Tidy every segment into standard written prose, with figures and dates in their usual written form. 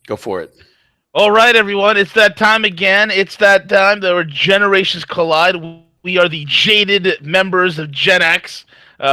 Go for it. All right, everyone. It's that time again. It's that time that our generations collide. We are the jaded members of Gen X,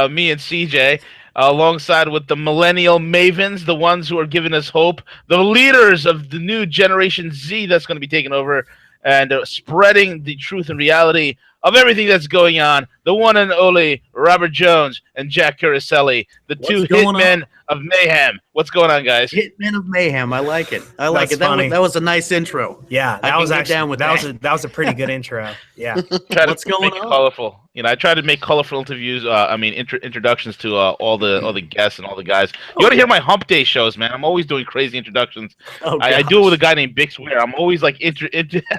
me and CJ, alongside with the millennial mavens, the ones who are giving us hope, the leaders of the new Generation Z that's going to be taking over and spreading the truth and reality of everything that's going on. The one and only Robert Jones and Jack Curicelli, the What's two going on? hitmen of mayhem. What's going on, guys? Hitman of Mayhem. I like it. I like That's it. That was, funny. that was a nice intro. Yeah, I that can was get actually down with that was a pretty good intro. Yeah. Try What's to going make it on? colorful. I try to make colorful interviews. Introductions to all the guests and all the guys. You want to hear my Hump Day shows, man? I'm always doing crazy introductions. Oh, I do it with a gosh. guy named Bix Ware. I'm always like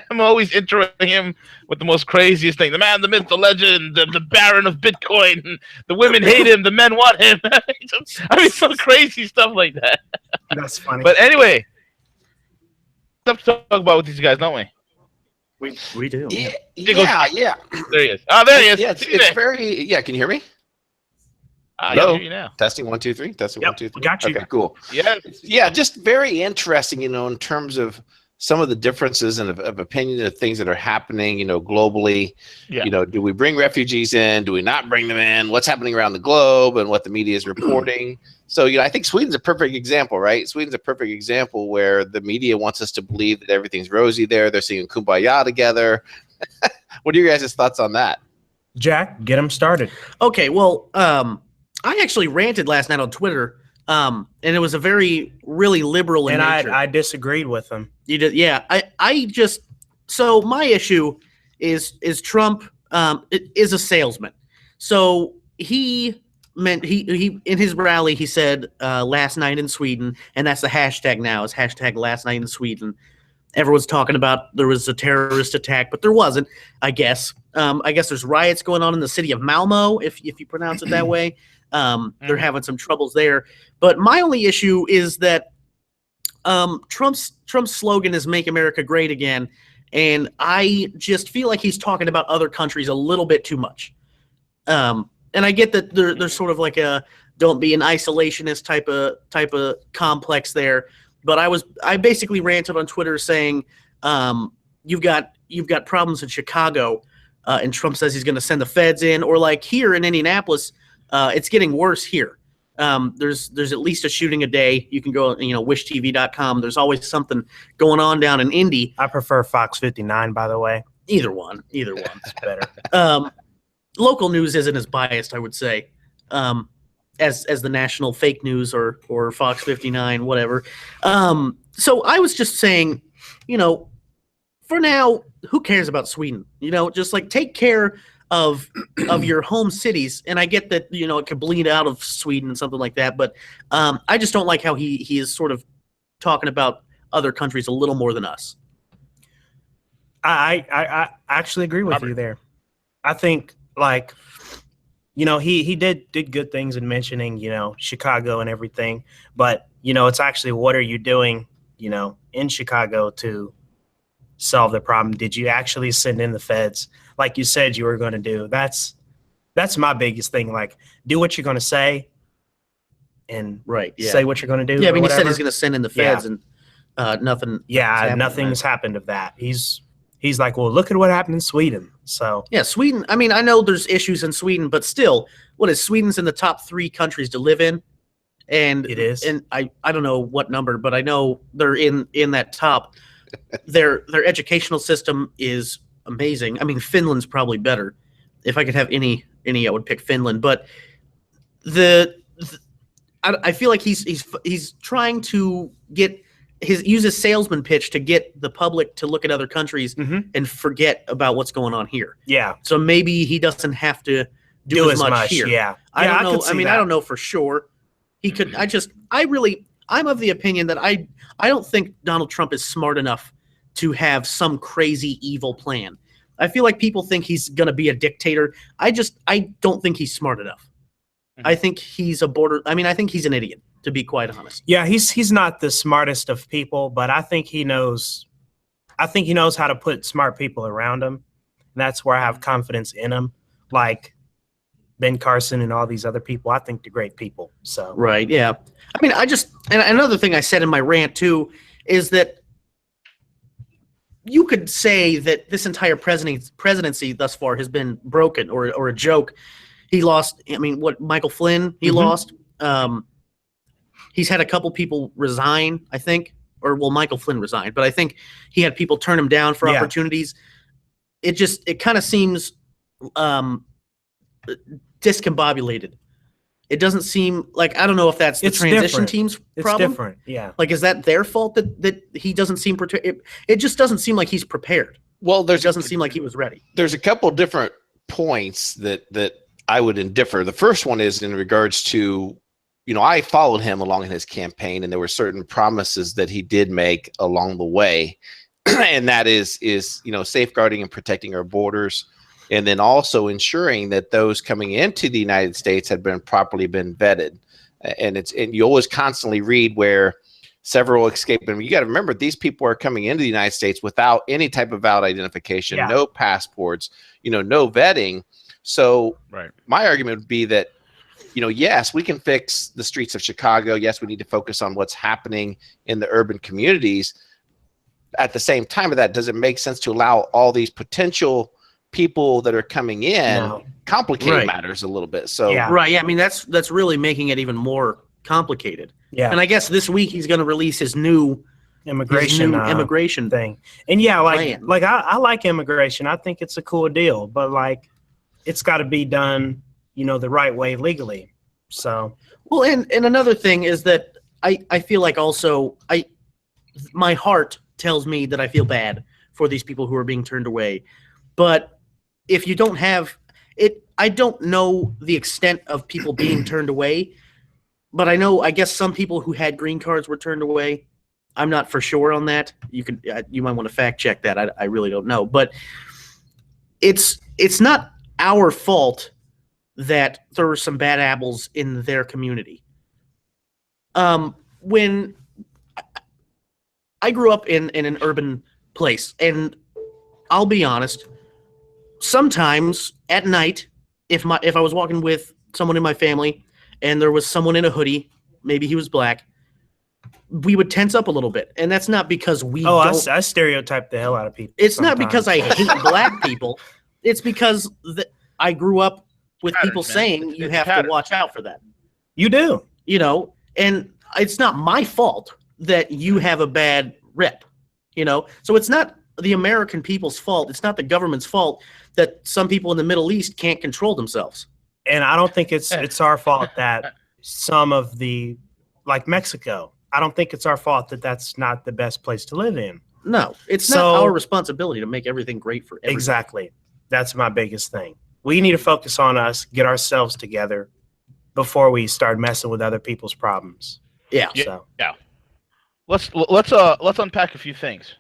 I'm always introing him with the most craziest thing. The man, the myth, the legend, the Baron of Bitcoin. The women hate him. The men want him. I mean, some crazy stuff like that. That's funny. But anyway, stuff to talk about with these guys, don't we? We do. Yeah, goes- yeah. There he is. Oh, there he is. Yeah, it's very. Yeah, can you hear me? I Hello? hear you now. Testing 1 2 3. Testing Yep, 1 2 3. we got you. Okay, cool. Yeah. Yeah, just very interesting. In terms of some of the differences of opinion of things that are happening. Globally. Yeah. Do we bring refugees in? Do we not bring them in? What's happening around the globe and what the media is reporting? So, I think Sweden's a perfect example, right? Sweden's a perfect example where the media wants us to believe that everything's rosy there. They're singing Kumbaya together. What are your guys' thoughts on that? Jack, get him started. Okay, well, I actually ranted last night on Twitter, and it was a really liberal in And nature. I disagreed with him. You did, yeah. So my issue is Trump is a salesman. So he in his rally he said last night in Sweden, and that's the hashtag now is hashtag last night in Sweden. Everyone's talking about there was a terrorist attack, but there wasn't, I guess. I guess there's riots going on in the city of Malmo, if you pronounce it that way. They're having some troubles there. But my only issue is that Trump's slogan is "Make America Great Again," and I just feel like he's talking about other countries a little bit too much. And I get that there's sort of like a don't be an isolationist type of complex there. But I basically ranted on Twitter saying you've got problems in Chicago, and Trump says he's going to send the feds in, or like here in Indianapolis, it's getting worse here. There's at least a shooting a day. You can go, wishtv.com. There's always something going on down in Indy. I prefer Fox 59, by the way. Either one's Better. Local news isn't as biased, I would say, as the national fake news or Fox 59, whatever. So I was just saying, for now, who cares about Sweden? Just like take care of your home cities. And I get that, it could bleed out of Sweden and something like that. But I just don't like how he is sort of talking about other countries a little more than us. I actually agree with you there. I think he did good things in mentioning, Chicago and everything, but it's actually what are you doing, in Chicago to solve the problem? Did you actually send in the feds like you said you were going to do? That's my biggest thing. Like, do what you're going to say and say what you're going to do. Yeah, I mean, he whatever. said he's going to send in the feds and nothing. Yeah, nothing's happened of that. He's like, well, look at what happened in Sweden. So yeah, Sweden. I mean, I know there's issues in Sweden, but still, what is Sweden's in the top 3 countries to live in, and it is. And I don't know what number, but I know they're in that top. Their educational system is amazing. I mean, Finland's probably better. If I could have any, I would pick Finland. But I feel like he's trying to use his salesman pitch to get the public to look at other countries and forget about what's going on here. Yeah. So maybe he doesn't have to do as much here. Yeah. I don't know. I mean, that. I don't know for sure. He could. I'm of the opinion that I don't think Donald Trump is smart enough to have some crazy evil plan. I feel like people think he's going to be a dictator. I don't think he's smart enough. I think he's I think he's an idiot, to be quite honest. Yeah, he's not the smartest of people, but I think he knows how to put smart people around him. And that's where I have confidence in him. Like Ben Carson and all these other people, I think they're great people. So right, yeah. I mean, and another thing I said in my rant too is that you could say that this entire presidency thus far has been broken or a joke. He lost. I mean, what Michael Flynn? He lost. He's had a couple people resign, I think, Michael Flynn resigned, but I think he had people turn him down for opportunities. It kind of seems discombobulated. It doesn't seem like, I don't know if that's the transition team's problem. It's different, yeah. Like, is that their fault that he doesn't seem prepared? It just doesn't seem like he's prepared. Well, it doesn't seem like he was ready. There's a couple different points that I would indiffer. The first one is in regards to, I followed him along in his campaign, and there were certain promises that he did make along the way, and that is safeguarding and protecting our borders, and then also ensuring that those coming into the United States had been properly vetted. And you always constantly read where several escape. And you got to remember, these people are coming into the United States without any type of valid identification, no passports, no vetting. So my argument would be that, yes, we can fix the streets of Chicago. Yes, we need to focus on what's happening in the urban communities. At the same time of that, does it make sense to allow all these potential people that are coming in complicate matters a little bit? So I mean, that's really making it even more complicated. And I guess this week he's going to release his new immigration thing. And I like immigration. I think it's a cool deal, but it's got to be done the right way legally. So and another thing is that I feel like also my heart tells me that I feel bad for these people who are being turned away. But if you don't have it, I don't know the extent of people being turned away, but I guess some people who had green cards were turned away. I'm not for sure on that. You might want to fact check that. I really don't know, but it's not our fault that there were some bad apples in their community. When I grew up in an urban place, and I'll be honest, sometimes at night, if I was walking with someone in my family and there was someone in a hoodie, maybe he was black, we would tense up a little bit. And that's not because I stereotype the hell out of people. It's not because I hate black people. It's because I grew up with people saying you have to watch out for that. You do. And it's not my fault that you have a bad rep, So it's not the American people's fault. It's not the government's fault that some people in the Middle East can't control themselves. And I don't think it's our fault that some of like Mexico, I don't think it's our fault that that's not the best place to live in. No, it's not our responsibility to make everything great for everyone. Exactly. That's my biggest thing. We need to focus on us, get ourselves together before we start messing with other people's problems. Yeah. Let's unpack a few things.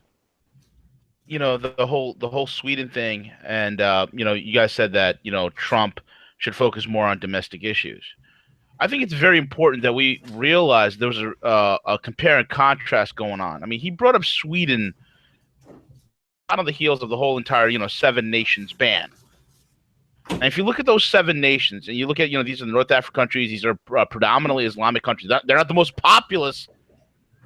The whole Sweden thing, and you guys said that Trump should focus more on domestic issues. I think it's very important that we realize there was a compare and contrast going on. I mean, he brought up Sweden out on the heels of the whole entire 7 nations ban. And if you look at those 7 nations, and you look at these are the North African countries, these are predominantly Islamic countries. They're not the most populous,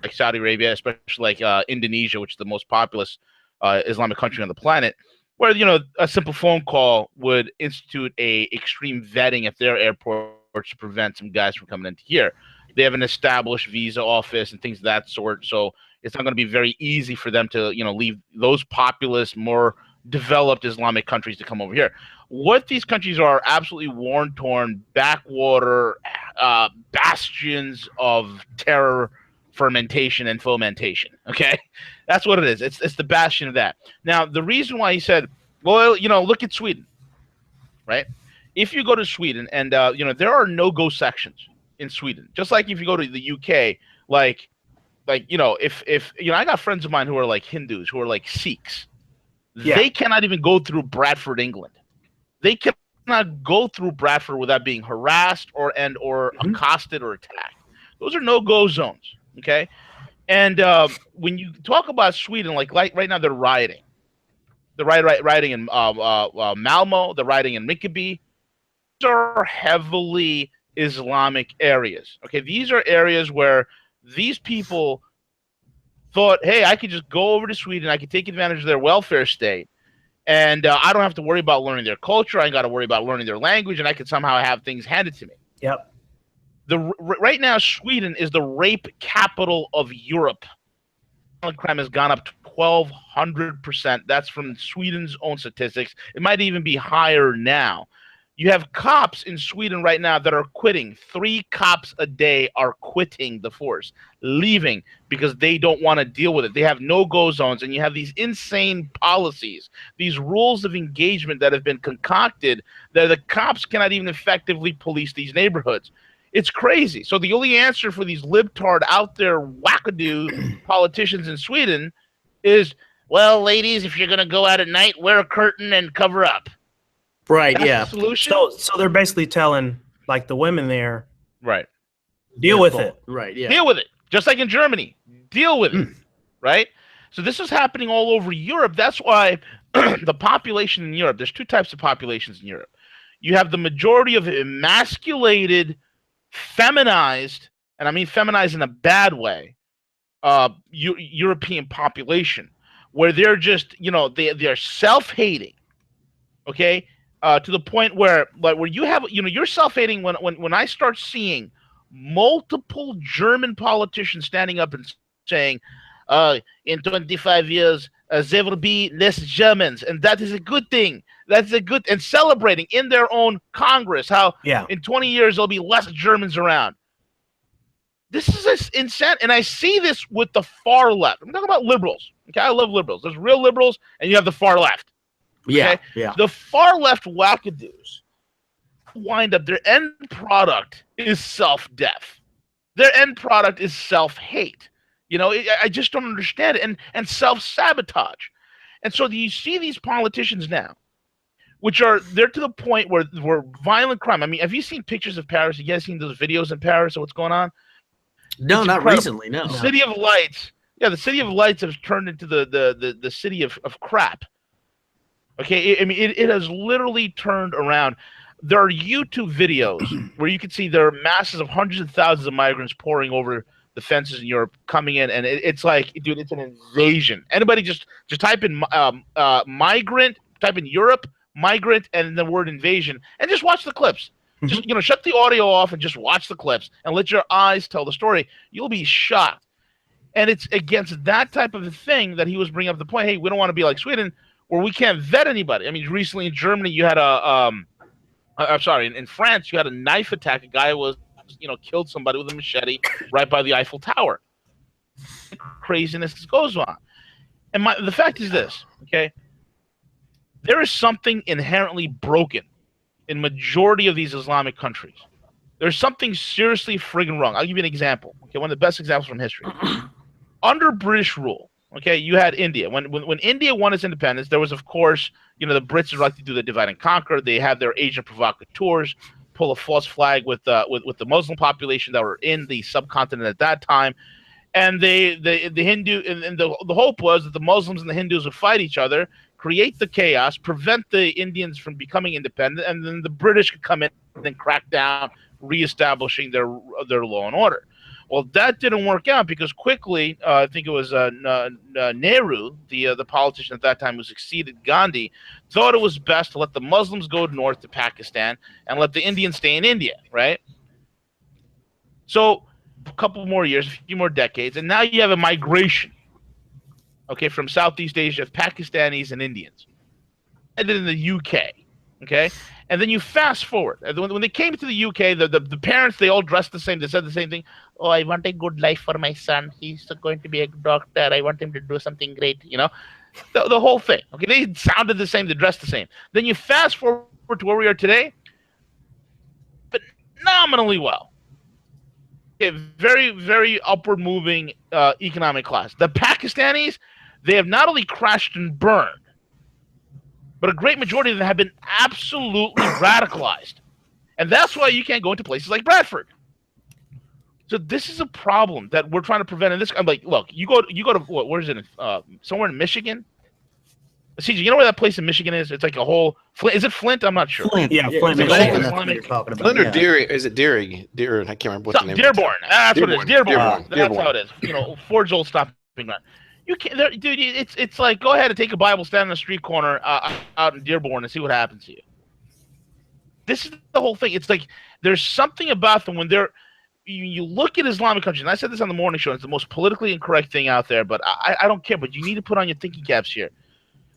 like Saudi Arabia, especially like Indonesia, which is the most populous Islamic country on the planet, where a simple phone call would institute a extreme vetting at their airports to prevent some guys from coming into here. They have an established visa office and things of that sort, so it's not going to be very easy for them to leave those populous, more developed Islamic countries to come over here. What these countries are absolutely war-torn, backwater bastions of terror, fermentation, and fomentation. Okay, that's what it is. It's the bastion of that. Now, the reason why he said, well, look at Sweden, right? If you go to Sweden, and there are no-go sections in Sweden, just like if you go to the UK, if I got friends of mine who are like Hindus, who are like Sikhs. Yeah. They cannot even go through Bradford, England. They cannot go through Bradford without being harassed or accosted or attacked. Those are no-go zones, okay? And when you talk about Sweden, like right now they're rioting. They're rioting in Malmo. They're rioting in Rinkeby. These are heavily Islamic areas, okay? These are areas where these people thought, hey, I could just go over to Sweden, I could take advantage of their welfare state, and I don't have to worry about learning their culture. I got to worry about learning their language, and I could somehow have things handed to me. Yep. Right now, Sweden is the rape capital of Europe. Violent crime has gone up 1,200%. That's from Sweden's own statistics. It might even be higher now. You have cops in Sweden right now that are quitting. 3 cops a day are quitting the force, leaving because they don't want to deal with it. They have no-go zones, and you have these insane policies, these rules of engagement that have been concocted that the cops cannot even effectively police these neighborhoods. It's crazy. So the only answer for these libtard out there wackadoo politicians in Sweden is, well, ladies, if you're going to go out at night, wear a curtain and cover up. Right, That's yeah. the solution? So they're basically telling like the women there, right. deal with it. Right, yeah. Deal with it. Just like in Germany. Deal with it. Right? So this is happening all over Europe. That's why the population in Europe, there's 2 types of populations in Europe. You have the majority of emasculated, feminized, and I mean feminized in a bad way, European population, where they're just, they're self-hating, okay, to the point where, like, where you have, you're self-hating when I start seeing multiple German politicians standing up and saying, in 25 years, there will be less Germans, and that is a good thing. That's a good, and celebrating in their own Congress how in 20 years there'll be less Germans around. This is insane, and I see this with the far left. I'm talking about liberals. Okay, I love liberals. There's real liberals, and you have the far left. Okay? Yeah. The far left wackadoos wind up, their end product is self-death. Their end product is self-hate. I just don't understand it, and self-sabotage. And so you see these politicians now, they're to the point where violent crime. I mean, have you seen pictures of Paris? You guys seen those videos in Paris of what's going on? No, not recently, no. The City of Lights. Yeah, the City of Lights has turned into the city of crap. Okay, it has literally turned around. There are YouTube videos where you can see there are masses of hundreds of thousands of migrants pouring over the fences in Europe, coming in, and it's like, dude, it's an invasion. Anybody just type in migrant, type in Europe, migrant, and the word invasion, and just watch the clips. Just shut the audio off and just watch the clips and let your eyes tell the story. You'll be shocked. And it's against that type of a thing that he was bringing up the point. Hey, we don't want to be like Sweden, where we can't vet anybody. I mean, recently in Germany, you had in France, you had a knife attack. A guy was, killed somebody with a machete right by the Eiffel Tower. Craziness goes on. And the fact is this, okay? There is something inherently broken in majority of these Islamic countries. There's something seriously friggin' wrong. I'll give you an example. Okay, one of the best examples from history. Under British rule, okay, you had India. When India won its independence, there was, of course, the Brits would like to do the divide and conquer. They had their agent provocateurs pull a false flag with the Muslim population that were in the subcontinent at that time, and the Hindu and the hope was that the Muslims and the Hindus would fight each other, create the chaos, prevent the Indians from becoming independent, and then the British could come in and crack down, reestablishing their law and order. Well, that didn't work out because quickly, I think it was Nehru, the politician at that time who succeeded Gandhi, thought it was best to let the Muslims go north to Pakistan and let the Indians stay in India, right? So a couple more years, a few more decades, and now you have a migration, okay, from Southeast Asia of Pakistanis and Indians. And then in the UK, okay? And then you fast forward. When they came to the UK, the parents, they all dressed the same. They said the same thing. Oh, I want a good life for my son. He's going to be a doctor. I want him to do something great, The whole thing. Okay, they sounded the same. They dressed the same. Then you fast forward to where we are today, phenomenally well. Okay, very, very upward moving economic class. The Pakistanis, they have not only crashed and burned, but a great majority of them have been absolutely radicalized. And that's why you can't go into places like Bradford. So this is a problem that we're trying to prevent. And I'm like, look, you go to what? Where is it? Somewhere in Michigan. CJ, you know where that place in Michigan is? It's like a whole. Is it Flint? I'm not sure. Flint. Yeah, Flint. Michigan. That's what you're talking about. Flint or Deering? Is it Deering? Deering. I can't remember what the name Dearborn. That's what it is. Dearborn. Dearborn. That's how it is. Ford's old stopping ground. You can't, dude. It's like go ahead and take a Bible, stand on the street corner out in Dearborn, and see what happens to you. This is the whole thing. It's like there's something about them when they're. You look at Islamic countries, and I said this on the morning show. It's the most politically incorrect thing out there, but I don't care. But you need to put on your thinking caps here.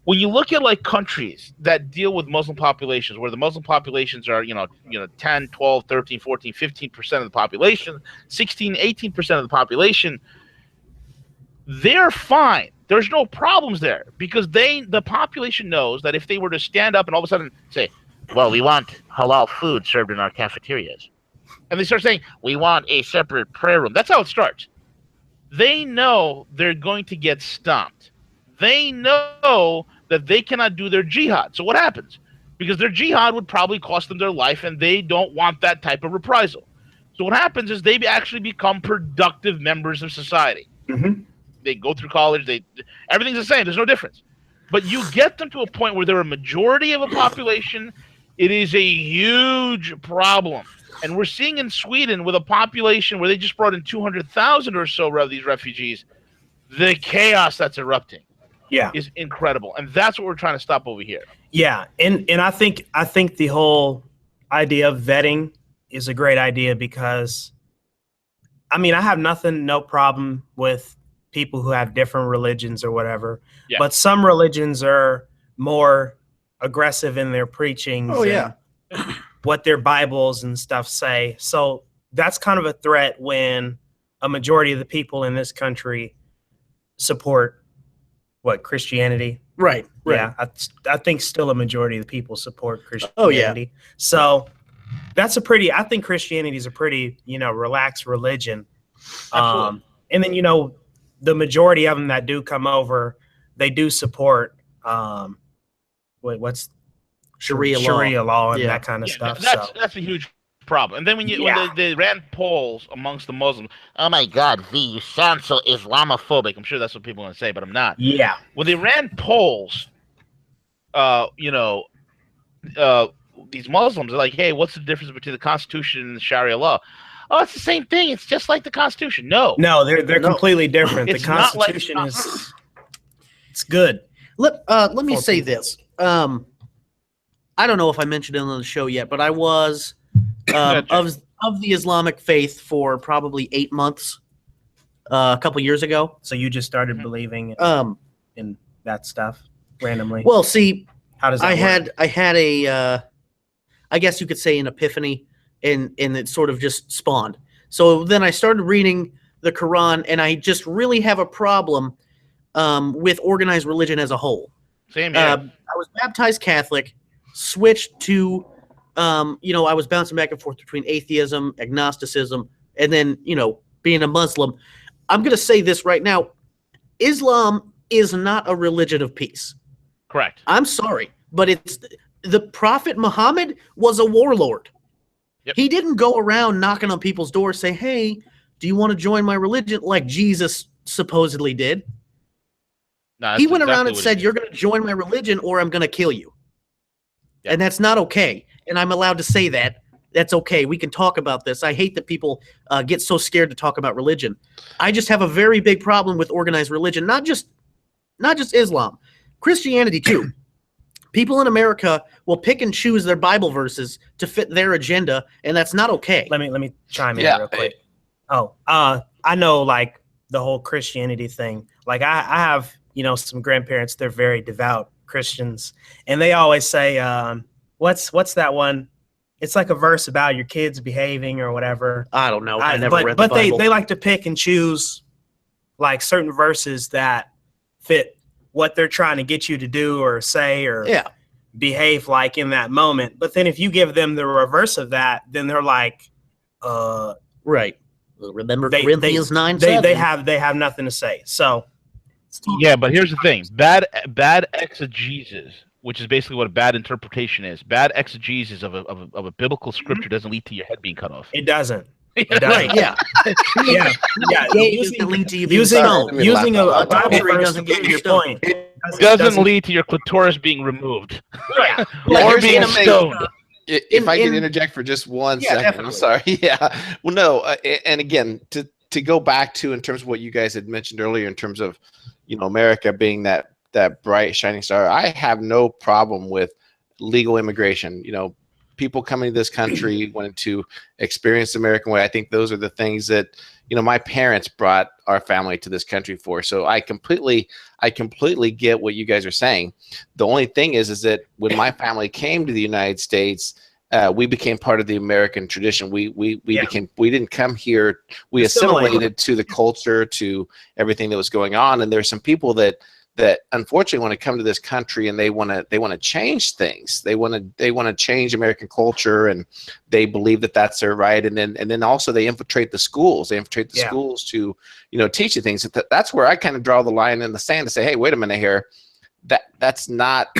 When you look at like countries that deal with Muslim populations, where the Muslim populations are, 10, 12, 13, 14, 15% of the population, 16, 18% of the population, they're fine. There's no problems there because the population knows that if they were to stand up and all of a sudden say, well, we want halal food served in our cafeterias. And they start saying, we want a separate prayer room. That's how it starts. They know they're going to get stomped. They know that they cannot do their jihad. So what happens? Because their jihad would probably cost them their life, and they don't want that type of reprisal. So what happens is they actually become productive members of society. Mm-hmm. They go through college. Everything's the same. There's no difference. But you get them to a point where they're a majority of a population. It is a huge problem. And we're seeing in Sweden with a population where they just brought in 200,000 or so of these refugees, the chaos that's erupting is incredible. And that's what we're trying to stop over here. Yeah. And I think the whole idea of vetting is a great idea because, I mean, I have no problem with people who have different religions or whatever, but some religions are more aggressive in their preachings. Oh, yeah. What their Bibles and stuff say. So that's kind of a threat when a majority of the people in this country support Christianity. Right. Yeah. I think still a majority of the people support Christianity. Oh, yeah. So that's I think Christianity is a pretty, relaxed religion. And then, the majority of them that do come over, they do support, what's Sharia law and that kind of stuff. That's a huge problem. And then when they ran polls amongst the Muslims, oh my God, V, you sound so Islamophobic. I'm sure that's what people are going to say, but I'm not. Yeah. When they ran polls, these Muslims are like, hey, what's the difference between the Constitution and the Sharia law? Oh, it's the same thing. It's just like the Constitution. No, they're completely different. It's the Constitution it's good. Let me say this. I don't know if I mentioned it on the show yet, but I was of the Islamic faith for probably 8 months, a couple years ago. So you just started believing in that stuff randomly? Well, see, how does that work? I had a, I guess you could say an epiphany, and it sort of just spawned. So then I started reading the Quran, and I just really have a problem with organized religion as a whole. Same here. I was baptized Catholic, switched to, I was bouncing back and forth between atheism, agnosticism, and then, being a Muslim. I'm going to say this right now. Islam is not a religion of peace. Correct. I'm sorry, but the Prophet Muhammad was a warlord. Yep. He didn't go around knocking on people's doors, say, hey, do you want to join my religion? Like Jesus supposedly did. No, he went around and said, you're going to join my religion or I'm going to kill you. Yep. And that's not okay. And I'm allowed to say that. That's okay. We can talk about this. I hate that people get so scared to talk about religion. I just have a very big problem with organized religion, not just Islam, Christianity too. People in America will pick and choose their Bible verses to fit their agenda, and that's not okay. Let me chime in real quick. I know like the whole Christianity thing. Like I have, some grandparents, they're very devout Christians, and they always say, what's that one? It's like a verse about your kids behaving or whatever. I don't know. I never read the Bible. But they like to pick and choose like certain verses that fit what they're trying to get you to do or say or behave like in that moment. But then if you give them the reverse of that, then they're like, right. Remember Corinthians 9:7. They have nothing to say. So yeah, but here's the thing: bad exegesis, which is basically what a bad interpretation is. Bad exegesis of a biblical scripture doesn't lead to your head being cut off. It doesn't. Right, yeah. Using a Bible verse doesn't get your point. It doesn't lead to your clitoris being removed. Right. Or being stoned. If I can interject for just 1 second, definitely. I'm sorry. Yeah. Well, no. And again, to to go back to in terms of what you guys had mentioned earlier, in terms of, America being that bright shining star, I have no problem with legal immigration. People coming to this country wanting to experience the American way. I think those are the things that my parents brought our family to this country for. So I completely get what you guys are saying. The only thing is that when my family came to the United States, we became part of the American tradition. We didn't come here. We assimilated to the culture, to everything that was going on. And there's some people that unfortunately want to come to this country and they want to change things. They want to change American culture, and they believe that that's their right. And then also they infiltrate the schools. They infiltrate the schools to teach you things. That's where I kind of draw the line in the sand to say, hey, wait a minute here. That's not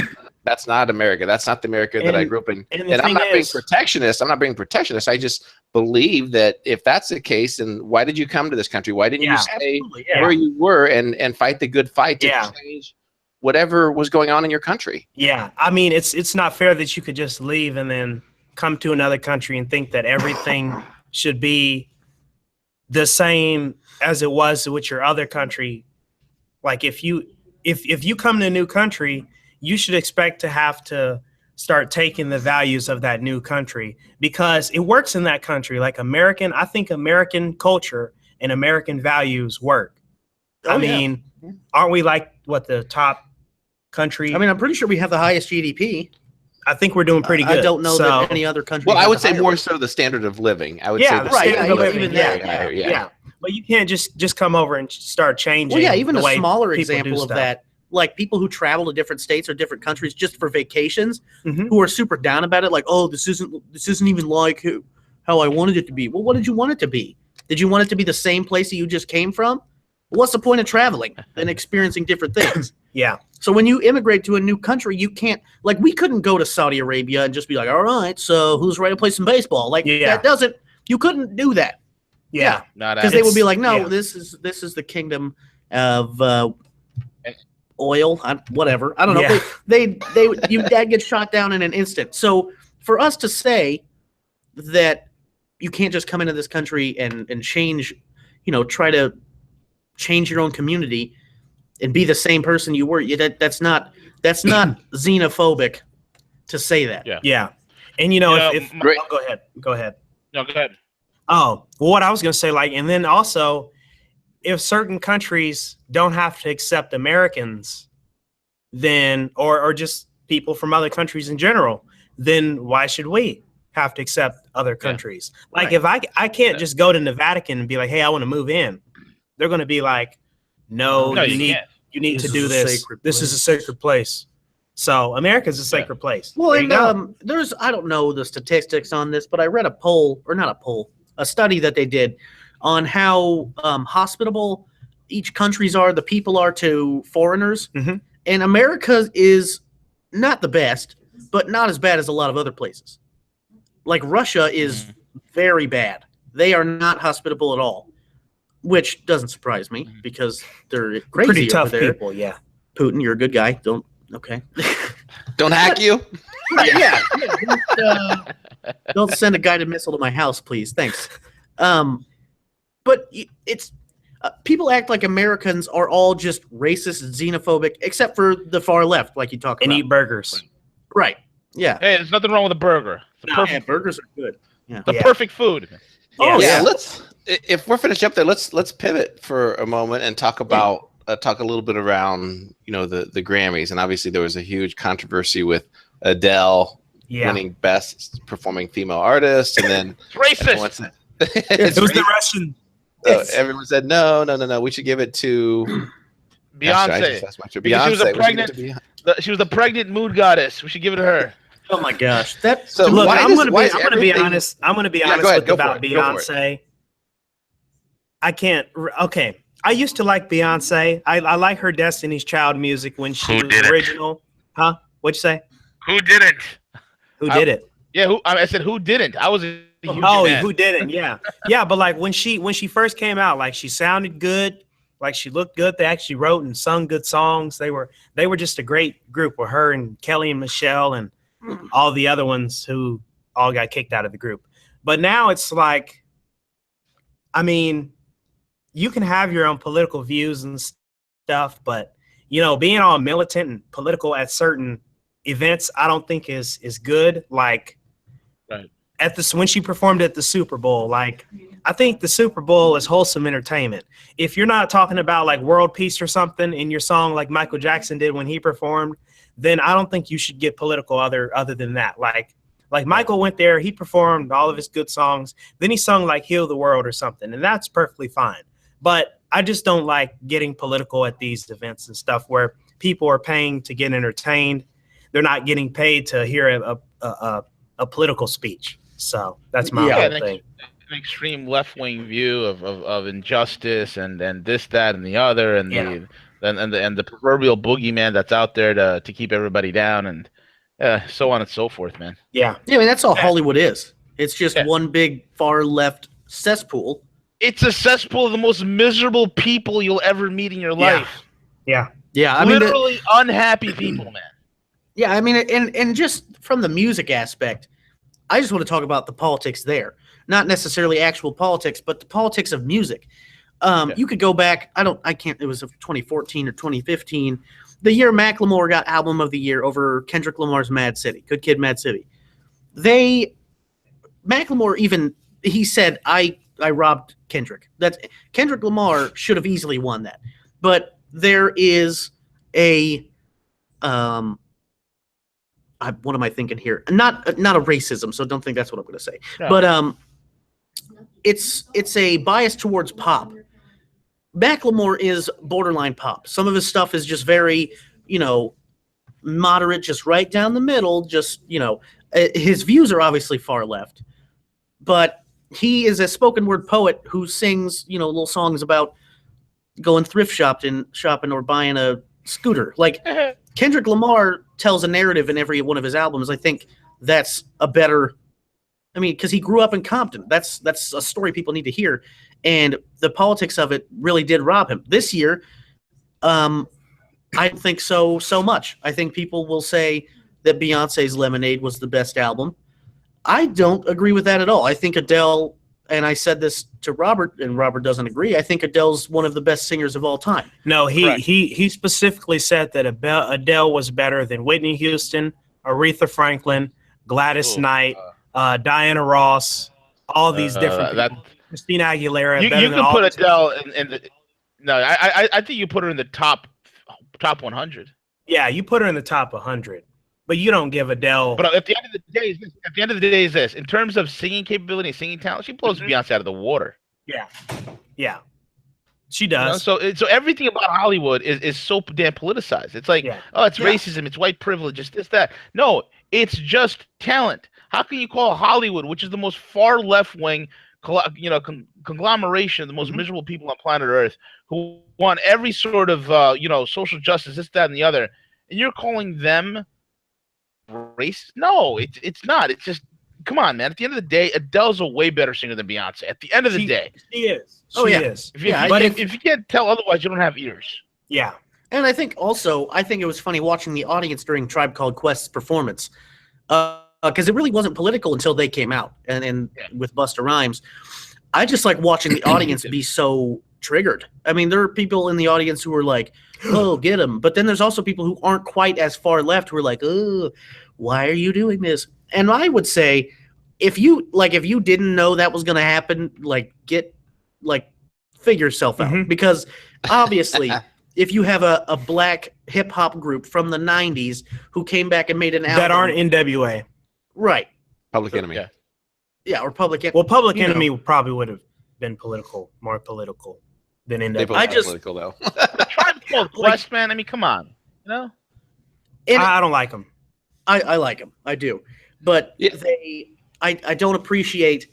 America. That's not the America that I grew up in. And I'm not being protectionist. I just believe that if that's the case, then why did you come to this country? Why didn't you stay where you were and fight the good fight to change whatever was going on in your country? Yeah. I mean, it's not fair that you could just leave and then come to another country and think that everything should be the same as it was with your other country. Like if you come to a new country, you should expect to have to start taking the values of that new country, because it works in that country. Like I think American culture and American values work. I mean, aren't we like the top country? I mean, I'm pretty sure we have the highest GDP. I think we're doing pretty good. I don't know that any other country. Well, I would say more so the standard of living. I would say the standard of living. Yeah. But you can't just come over and start changing. Well, yeah, even a smaller example of that, like people who travel to different states or different countries just for vacations, who are super down about it, like, oh, this isn't even like how I wanted it to be. Well, what did you want it to be? Did you want it to be the same place that you just came from? What's the point of traveling and experiencing different things? Yeah. So when you immigrate to a new country, you can't, like, we couldn't go to Saudi Arabia and just be like, all right, so who's ready to play some baseball? Like, you couldn't do that. Yeah. Because they would be like, no, this is the kingdom of oil, whatever. I don't know. Yeah. Your dad gets shot down in an instant. So for us to say that you can't just come into this country and change, try to change your own community and be the same person you were, that's not xenophobic to say that. Yeah. And go ahead. No, go ahead. Oh, well, what I was going to say, and then also, if certain countries don't have to accept Americans, then, or just people from other countries in general, then why should we have to accept other countries? If I can't just go to the Vatican and be like, hey, I want to move in, they're going to be like, no, you need to do this. This is a sacred place. So America's a sacred place. Well, and I don't know the statistics on this, but I read a study that they did on how hospitable each countries are, the people are to foreigners. And America is not the best, but not as bad as a lot of other places. Like Russia is very bad. They are not hospitable at all, which doesn't surprise me because they're crazy pretty tough over there. People, yeah. Putin, you're a good guy. Don't hack you. Don't send a guided missile to my house, please. Thanks. But it's people act like Americans are all just racist and xenophobic, except for the far left, like you talk about. And eat burgers. Right. Yeah. Hey, there's nothing wrong with a burger. Burgers are good. Yeah. The perfect food. Oh yeah. If we're finished up there, let's pivot for a moment and talk about talk a little bit around the Grammys. And obviously there was a huge controversy with Adele winning best performing female artist, and then it's racist. It was the Russian. Everyone said no. We should give it to Beyonce. She was a pregnant mood goddess. We should give it to her. Oh my gosh! Look, I'm going to be honest. I'm going to be honest about Beyonce. I can't. Okay, I used to like Beyonce. I like her Destiny's Child music when she was original. Huh? What'd you say? Who didn't? Who did it? Yeah, I said who didn't? I was. Who didn't? Yeah, yeah. But when she first came out, she sounded good, she looked good. They actually wrote and sung good songs. They were just a great group with her and Kelly and Michelle and all the other ones who all got kicked out of the group. But now it's you can have your own political views and stuff, but you know, being all militant and political at certain events, I don't think is good. Like Right. at this when she performed at the Super Bowl, like I think the Super Bowl is wholesome entertainment. If you're not talking about like world peace or something in your song like Michael Jackson did when he performed, then I don't think you should get political other than that. Like Michael went there, he performed all of his good songs, then he sung like Heal the World or something, and that's perfectly fine. But I just don't like getting political at these events and stuff where people are paying to get entertained. They're not getting paid to hear a political speech. So that's my whole thing. An extreme left-wing view of injustice and this, that, and the other, and the proverbial boogeyman that's out there to keep everybody down, and so on and so forth, man. Yeah, I mean that's all Hollywood is. It's just one big far left cesspool. It's a cesspool of the most miserable people you'll ever meet in your life. Yeah. I mean, literally unhappy people, man. Yeah, I mean, and just from the music aspect, I just want to talk about the politics there. Not necessarily actual politics, but the politics of music. You could go back, it was 2014 or 2015, the year Macklemore got Album of the Year over Kendrick Lamar's Mad City, Good Kid, Mad City. Macklemore even, he said, I robbed Kendrick. Kendrick Lamar should have easily won that. But there is a, what am I thinking here? Not a racism, so don't think that's what I'm going to say. No. But it's a bias towards pop. Macklemore is borderline pop. Some of his stuff is just very, moderate, just right down the middle. Just, his views are obviously far left, but he is a spoken word poet who sings, little songs about going thrift shopping or buying a scooter. Like Kendrick Lamar tells a narrative in every one of his albums. I think that's a better. I mean, because he grew up in Compton. That's a story people need to hear. And the politics of it really did rob him. This year, I don't think so much. I think people will say that Beyonce's Lemonade was the best album. I don't agree with that at all. I think Adele, and I said this to Robert, and Robert doesn't agree, I think Adele's one of the best singers of all time. No, he specifically said that Adele was better than Whitney Houston, Aretha Franklin, Gladys Knight, Diana Ross, all these different people. Christina Aguilera. You can put Adele in the. No, I think you put her in the top 100. Yeah, you put her in the top 100, but you don't give Adele. But at the end of the day, is this in terms of singing capability, singing talent, she blows Beyonce out of the water. Yeah, she does. So everything about Hollywood is so damn politicized. It's like, it's racism, it's white privilege, it's this, that. No, it's just talent. How can you call Hollywood, which is the most far left wing, conglomeration of the most miserable people on planet Earth, who want every sort of social justice, this, that, and the other, and you're calling them racist? No, it's not. It's just, come on, man. At the end of the day, Adele's a way better singer than Beyonce. At the end of the day, she is. She is. If you can't tell otherwise, you don't have ears. Yeah. And I think it was funny watching the audience during Tribe Called Quest's performance. Because it really wasn't political until they came out, and with Busta Rhymes, I just like watching the audience be so triggered. I mean, there are people in the audience who are like, "Oh, get him," but then there's also people who aren't quite as far left who are like, "Oh, why are you doing this?" And I would say, if you didn't know that was going to happen, figure yourself out, because obviously. If you have a black hip hop group from the 90s who came back and made an album that aren't NWA. Right. Public Enemy. Yeah, or Public Enemy. Well, Public Enemy probably would have been more political than NWA. Political, though. Tribe Called Quest, man. I mean, come on. I don't like them. I like them. I do. But I don't appreciate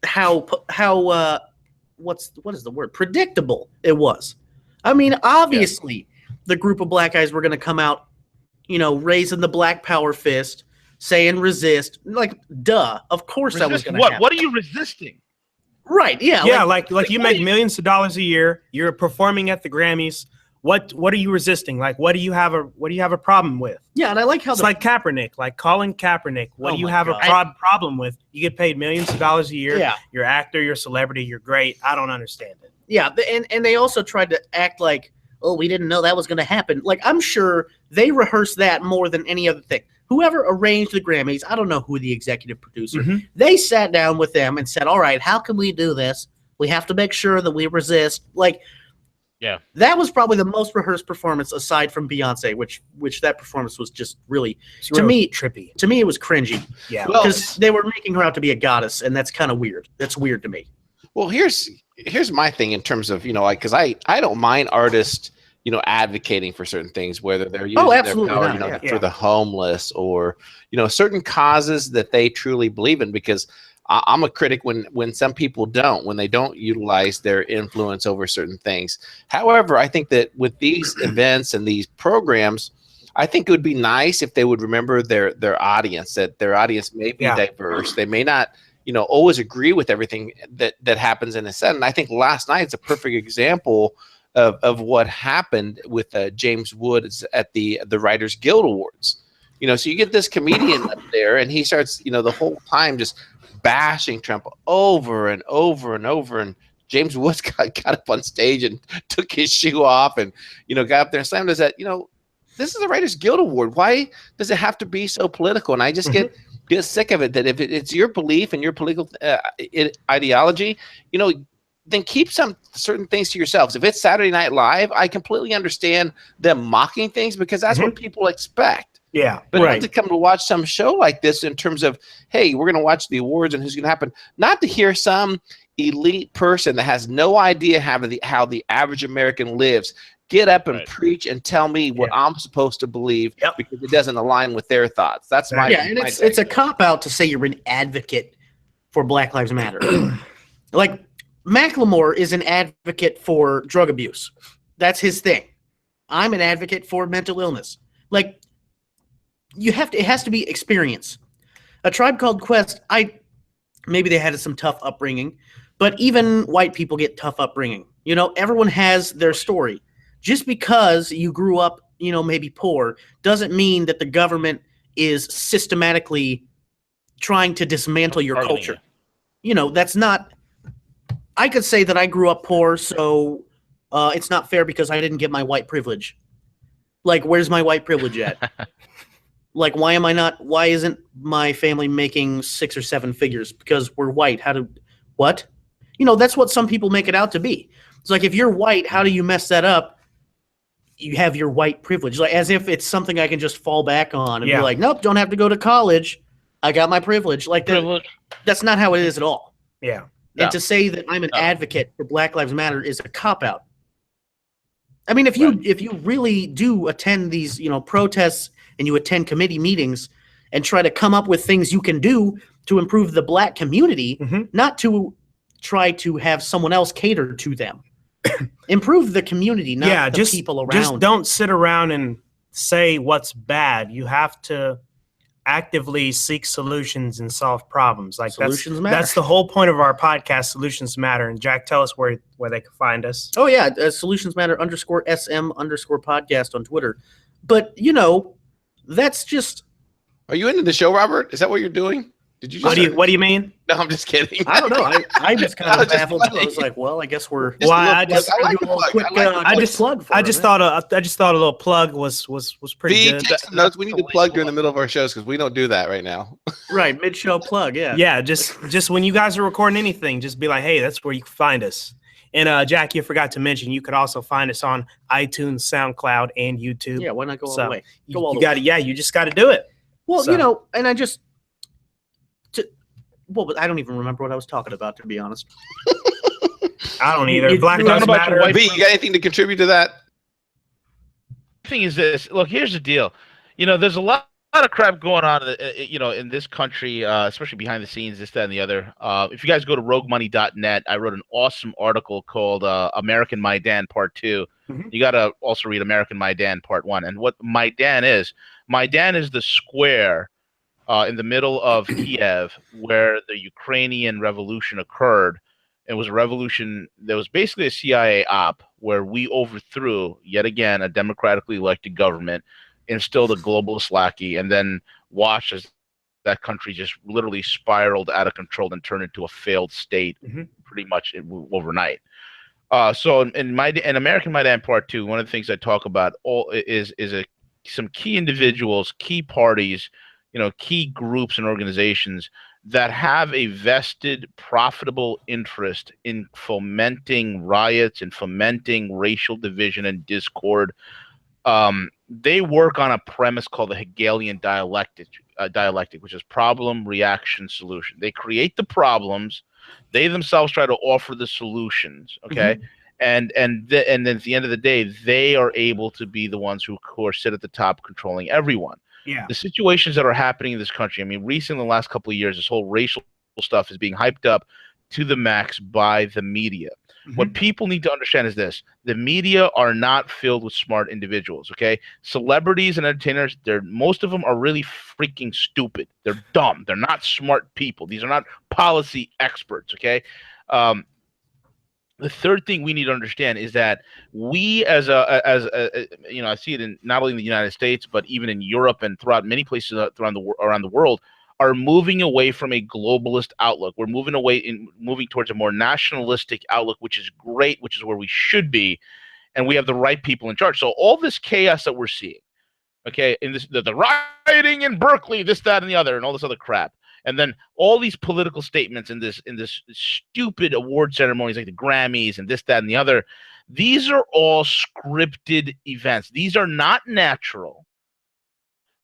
how what is the word? Predictable it was. I mean, obviously, the group of black guys were going to come out, raising the black power fist, saying resist. Like, duh. Of course that was going to happen. What are you resisting? Right, yeah. Yeah, like you make millions of dollars a year. You're performing at the Grammys. What are you resisting? Like, what do you have a problem with? Yeah, and I like how it's like Kaepernick, like Colin Kaepernick. What do you have a problem with? You get paid millions of dollars a year. Yeah. You're an actor, you're a celebrity, you're great. I don't understand it. Yeah, and they also tried to act like, oh, we didn't know that was going to happen. Like, I'm sure they rehearsed that more than any other thing. Whoever arranged the Grammys, I don't know who the executive producer, they sat down with them and said, all right, how can we do this? We have to make sure that we resist. Like, Yeah, that was probably the most rehearsed performance aside from Beyonce, which that performance was just really, to me, trippy. To me, it was cringy. Yeah, Well, Because they were making her out to be a goddess, and that's kind of weird. That's weird to me. Well, here's my thing in terms of, like, because I don't mind artists, advocating for certain things, whether they're using their power, for the homeless, or certain causes that they truly believe in. Because I'm a critic when some people don't, when they don't utilize their influence over certain things. However, I think that with these events and these programs, I think it would be nice if they would remember their audience, that their audience may be diverse. They may not always agree with everything that happens in a set. And I think last night's a perfect example of what happened with James Woods at the Writers Guild Awards. So you get this comedian up there, and he starts, the whole time just bashing Trump over and over and over. And James Woods got up on stage and took his shoe off and, got up there and slammed us at, this is a Writers Guild Award. Why does it have to be so political? And I just get sick of it, that if it's your belief and your political ideology, then keep some certain things to yourselves. If it's Saturday Night Live, I completely understand them mocking things because that's what people expect. Yeah. But not to come to watch some show like this in terms of, hey, we're going to watch the awards and who's going to happen, not to hear some elite person that has no idea how the average American lives get up and preach and tell me what I'm supposed to believe because it doesn't align with their thoughts. That's my and it's a cop out to say you're an advocate for Black Lives Matter. Like, Macklemore is an advocate for drug abuse. That's his thing. I'm an advocate for mental illness. Like, it has to be experience. A Tribe Called Quest, maybe they had some tough upbringing, but even white people get tough upbringing. Everyone has their story. Just because you grew up, maybe poor, doesn't mean that the government is systematically trying to dismantle your culture. That's not. I could say that I grew up poor, so it's not fair because I didn't get my white privilege. Like, where's my white privilege at? Like, why isn't my family making 6 or 7 figures? Because we're white. What? That's what some people make it out to be. It's like, if you're white, how do you mess that up? You have your white privilege, like as if it's something I can just fall back on and be like, nope, don't have to go to college. I got my privilege. Like that's not how it is at all. Yeah. And to say that I'm an advocate for Black Lives Matter is a cop out. I mean, if you really do attend these, protests and you attend committee meetings and try to come up with things you can do to improve the Black community, not to try to have someone else cater to them. Improve the community, not the people around. Just don't sit around and say what's bad. You have to actively seek solutions and solve problems. Like Solutions matter. That's the whole point of our podcast, Solutions Matter. And Jack, tell us where they can find us. Oh yeah, Solutions Matter _SM_podcast on Twitter. But that's just. Are you into the show, Robert? Is that what you're doing? Did you? What do you mean? No, I'm just kidding. I don't know. I just kind of baffled. I was like, well, I guess we're. I just thought a little plug was pretty good. Take some notes. We need to plug during the middle of our shows because we don't do that right now. Right, mid-show plug. Yeah. Yeah, just when you guys are recording anything, just be like, hey, that's where you can find us. And Jack, you forgot to mention you could also find us on iTunes, SoundCloud, and YouTube. Yeah, why not go all the way? You just got to do it. Well, and I just. Well, but I don't even remember what I was talking about, to be honest. I don't either. Black Lives Matter. B, you got anything to contribute to that? The thing is this. Look, here's the deal. There's a lot of crap going on, in this country, especially behind the scenes, this, that, and the other. If you guys go to roguemoney.net, I wrote an awesome article called American Maidan Part 2. You got to also read American Maidan Part 1. And what Maidan is the square in the middle of Kiev where the Ukrainian revolution occurred. It was a revolution that was basically a CIA op where we overthrew, yet again, a democratically elected government, instilled a globalist lackey, and then watched as that country just literally spiraled out of control and turned into a failed state pretty much overnight. So in American My Damn Part 2, one of the things I talk about some key individuals, key parties, key groups and organizations that have a vested, profitable interest in fomenting riots and fomenting racial division and discord. They work on a premise called the Hegelian dialectic, which is problem, reaction, solution. They create the problems, they themselves try to offer the solutions. Okay, and then at the end of the day, they are able to be the ones who are sit at the top, controlling everyone. Yeah. The situations that are happening in this country. I mean, recently, in the last couple of years, this whole racial stuff is being hyped up to the max by the media. What people need to understand is this: the media are not filled with smart individuals. Okay, celebrities and entertainers, most of them are really freaking stupid. They're dumb. They're not smart people. These are not policy experts. Okay. The third thing we need to understand is that we, as a, I see it in not only in the United States but even in Europe and throughout many places around the world, are moving away from a globalist outlook. We're moving towards a more nationalistic outlook, which is great, which is where we should be, and we have the right people in charge. So all this chaos that we're seeing, okay, in this the rioting in Berkeley, this, that, and the other, and all this other crap, and then all these political statements in this stupid award ceremonies like the Grammys and this, that, and the other, these are all scripted events. These are not natural.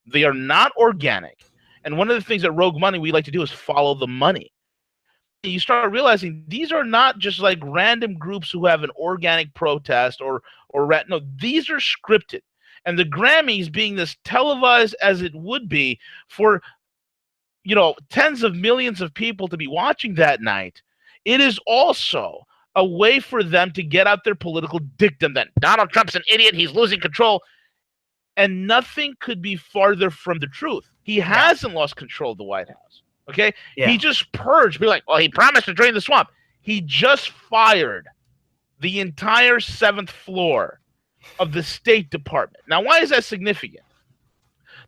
They are not organic. And one of the things at Rogue Money we like to do is follow the money. You start realizing these are not just like random groups who have an organic protest no, these are scripted. And the Grammys being this televised as it would be for tens of millions of people to be watching that night, it is also a way for them to get out their political dictum that Donald Trump's an idiot, he's losing control. And nothing could be farther from the truth. He hasn't lost control of the White House. Okay? Yeah. He just purged. Be like, well, he promised to drain the swamp. He just fired the entire 7th floor of the State Department. Now, why is that significant?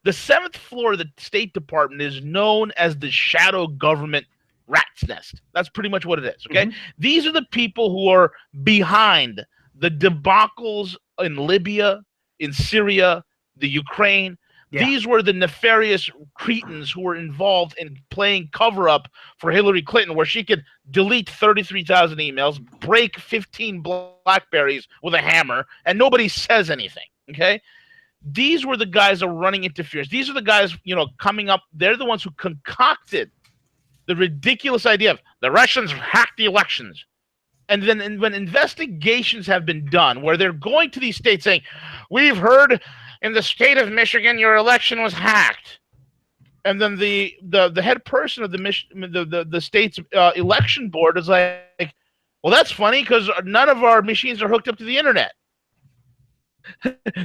The 7th floor of the State Department is known as the shadow government rat's nest. That's pretty much what it is. Okay? These are the people who are behind the debacles in Libya, in Syria, the Ukraine. These were the nefarious cretins who were involved in playing cover-up for Hillary Clinton, where she could delete 33,000 emails, break 15 Blackberries with a hammer, and nobody says anything. Okay? These were the guys that were running interference. These are the guys, coming up. They're the ones who concocted the ridiculous idea of the Russians hacked the elections. And then when investigations have been done, where they're going to these states saying, we've heard in the state of Michigan your election was hacked, and then the head person of the state's election board is like, well, that's funny because none of our machines are hooked up to the internet.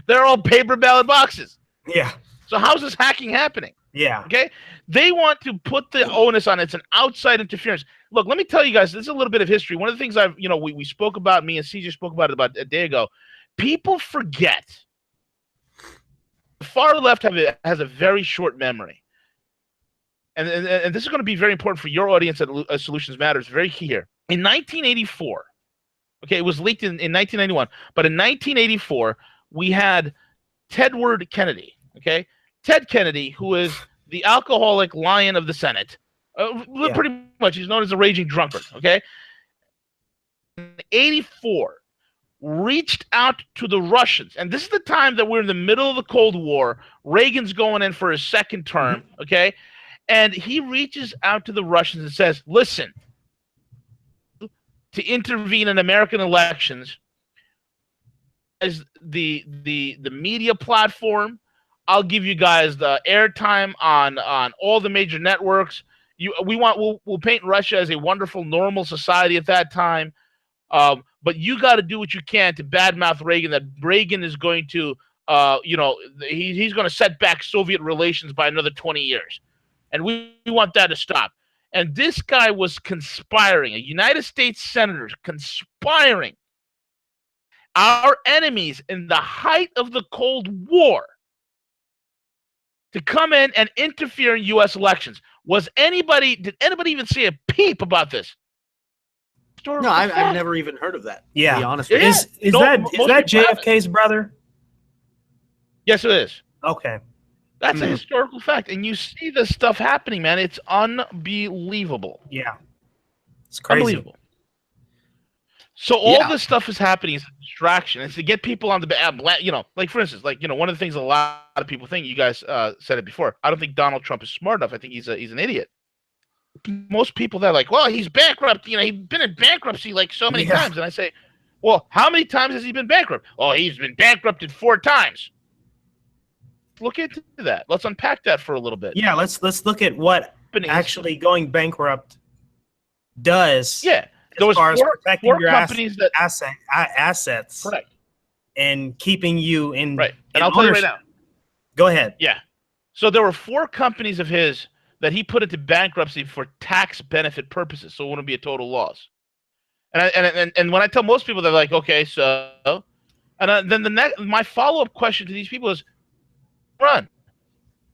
They're all paper ballot boxes. Yeah. So how's this hacking happening? Yeah. Okay. They want to put the onus on it's an outside interference. Look, let me tell you guys, this is a little bit of history. One of the things we spoke about, me and CJ spoke about it about a day ago. People forget. The far left has a very short memory. And this is going to be very important for your audience at Solutions Matter. It's very key here. In 1984, okay, it was leaked in 1991, but in 1984, we had Tedward Kennedy, okay? Ted Kennedy, who is the alcoholic lion of the Senate, pretty much, he's known as a raging drunkard, okay? In 84, reached out to the Russians, and this is the time that we're in the middle of the Cold War. Reagan's going in for his second term, okay? And he reaches out to the Russians and says, listen, to intervene in American elections as the media platform. I'll give you guys the airtime on all the major networks. We'll paint Russia as a wonderful, normal society at that time. But you got to do what you can to badmouth Reagan, that Reagan is going to, he's going to set back Soviet relations by another 20 years. And we want that to stop. And this guy was conspiring, a United States senator conspiring, our enemies in the height of the Cold War, to come in and interfere in U.S. elections. Did anybody even say a peep about this? historical No, I've fact. never even heard of that. Yeah. To be honest Yeah. with you. Is No, that most people haven't. JFK's brother? Yes, it is. Okay. That's a historical fact, and you see this stuff happening, man. It's unbelievable. Yeah. It's crazy. Unbelievable. So all Yeah. this stuff is happening is a distraction. It's to get people on the, you know, like for instance, like, you know, one of the things a lot of people think, you guys said it before, I don't think Donald Trump is smart enough. I think he's an idiot. Most people, they're like, well, he's bankrupt. You know, he's been in bankruptcy like so many times. And I say, well, how many times has he been bankrupt? Oh, he's been bankrupted 4 times. Look into that. Let's unpack that for a little bit. Yeah, let's look at what actually going bankrupt does. Yeah. As Those far as protecting four your companies that assets. correct. And keeping you in Right. And in I'll tell you right ownership. now. Go ahead. Yeah. So there were 4 companies of his that he put into bankruptcy for tax benefit purposes, so it wouldn't be a total loss. And when I tell most people, they're like, okay, so, and then my follow-up question to these people is, run,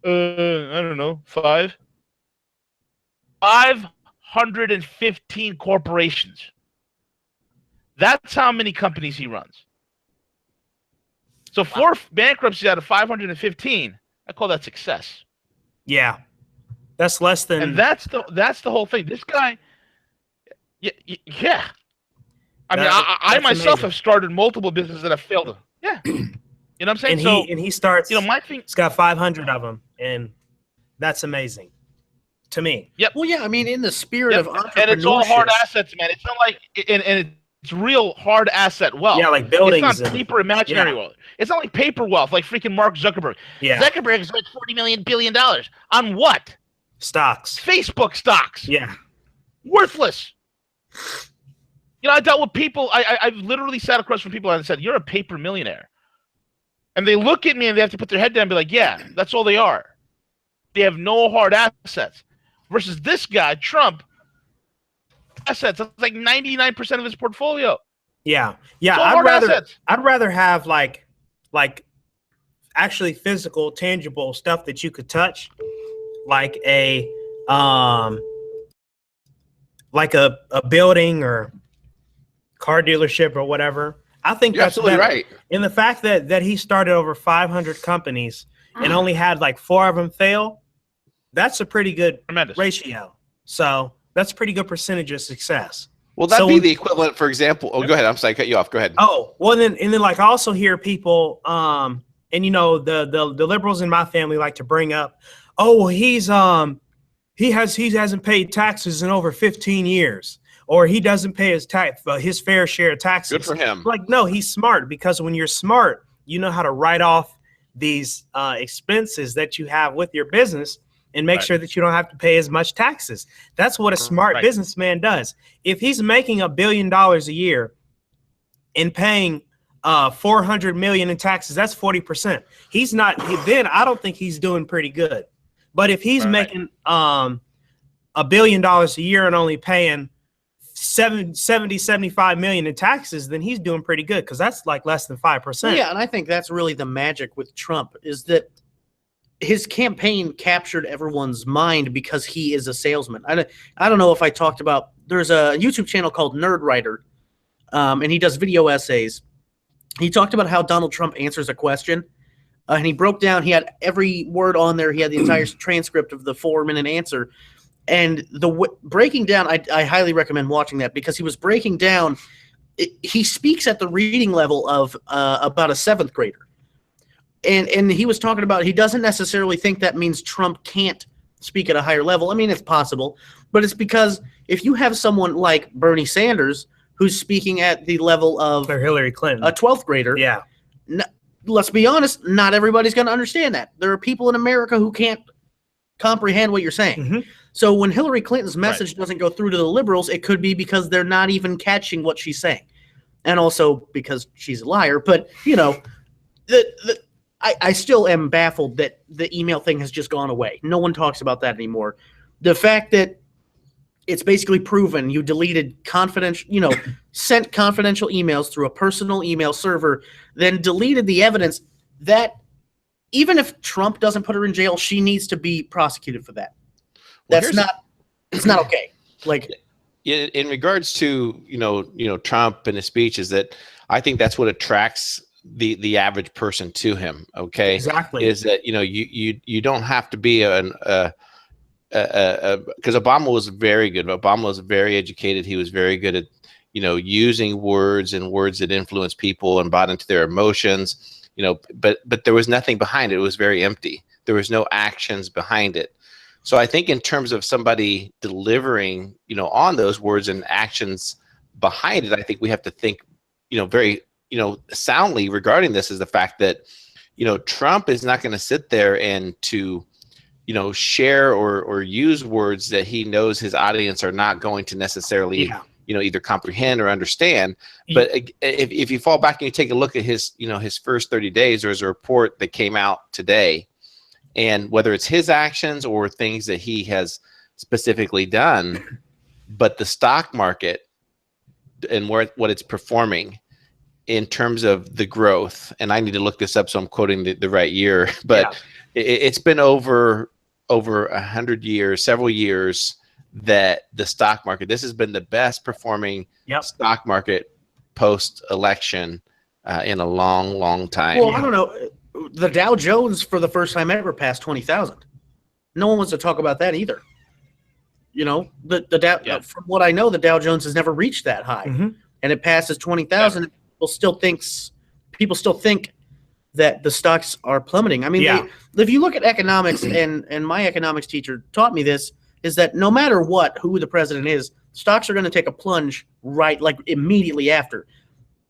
I don't know, 515 corporations. That's how many companies he runs. So 4 bankruptcies out of 515, I call that success. Yeah. That's less than. And that's the whole thing. This guy, yeah. I mean, I myself amazing. have started multiple businesses that have failed. Yeah. You know what I'm saying? And he starts. You know, my thing. He's got 500 of them, and that's amazing to me. Yep. Well, yeah, I mean, in the spirit of entrepreneurship. And it's all hard assets, man. It's not like, and it's real hard asset wealth. Yeah, like buildings. It's not paper imaginary wealth. It's not like paper wealth, like freaking Mark Zuckerberg. Yeah. Zuckerberg is worth $40 billion. On what? Stocks. Facebook stocks. Yeah. Worthless. You know, I dealt with people. I've literally sat across from people and said, "You're a paper millionaire," and they look at me and they have to put their head down and be like, "Yeah, that's all they are. They have no hard assets." Versus this guy, Trump, assets. That's like 99% of his portfolio. Yeah. Yeah. I'd rather have like actually physical, tangible stuff that you could touch, like a building or car dealership or whatever. I think You're that's absolutely better. right. In the fact that he started over 500 companies and only had like 4 of them fail, that's a pretty good Tremendous ratio. So that's a pretty good percentage of success. Well, that'd be the equivalent, for example. Oh, go ahead. I'm sorry, I cut you off. Go ahead. Oh, well, then like I also hear people, and you know, the liberals in my family like to bring up, oh, well, he hasn't paid taxes in over 15 years, or he doesn't pay his fair share of taxes. Good for him. Like, no, he's smart, because when you're smart, you know how to write off these expenses that you have with your business and make sure that you don't have to pay as much taxes. That's what a smart businessman does. If he's making $1 billion a year and paying $400 million in taxes, that's 40%. He's not. Then I don't think he's doing pretty good. But if he's making $1 billion a year and only paying 75 million in taxes, then he's doing pretty good, because that's like less than 5%. Yeah, and I think that's really the magic with Trump, is that his campaign captured everyone's mind because he is a salesman. I don't know if I talked about, there's a YouTube channel called Nerd Writer, and he does video essays. He talked about how Donald Trump answers a question, and he broke down, he had every word on there. He had the entire transcript of the 4-minute answer. And breaking down, I highly recommend watching that, because he was breaking down, he speaks at the reading level of about a 7th grader. And he was talking about, he doesn't necessarily think that means Trump can't speak at a higher level. I mean, it's possible, but it's because if you have someone like Bernie Sanders who's speaking at the level of or Hillary Clinton, a 12th grader, yeah, let's be honest, not everybody's going to understand that. There are people in America who can't comprehend what you're saying. Mm-hmm. So when Hillary Clinton's message doesn't go through to the liberals, it could be because they're not even catching what she's saying, and also because she's a liar. But you know, I still am baffled that the email thing has just gone away. No one talks about that anymore. The fact that it's basically proven you deleted confidential, you know, sent confidential emails through a personal email server, then deleted the evidence, that even if Trump doesn't put her in jail, she needs to be prosecuted for that. Well, It's not okay. Like, in regards to Trump and his speech, is that I think that's what attracts the average person to him. Okay, Exactly. is that you don't have to be because Obama was very good. Obama was very educated. He was very good at using words that influence people and bought into their emotions. But there was nothing behind it. It was very empty. There was no actions behind it. So I think in terms of somebody delivering, on those words and actions behind it, I think we have to think, very, soundly regarding this, is the fact that, Trump is not going to sit there and to, share or use words that he knows his audience are not going to necessarily, either comprehend or understand. But if you fall back and you take a look at his, his first 30 days, there's a report that came out today. And whether it's his actions or things that he has specifically done, but the stock market and what it's performing in terms of the growth, and I need to look this up so I'm quoting the right year, but it's been over 100 years, several years, that the stock market, this has been the best performing stock market post-election in a long, long time. Well, I don't know. The Dow Jones for the first time ever passed 20,000. No one wants to talk about that either. The Dow. From what I know, the Dow Jones has never reached that high, and it passes 20,000. People still think that the stocks are plummeting. I mean, if you look at economics, and my economics teacher taught me this, is that no matter who the president is, stocks are going to take a plunge immediately after.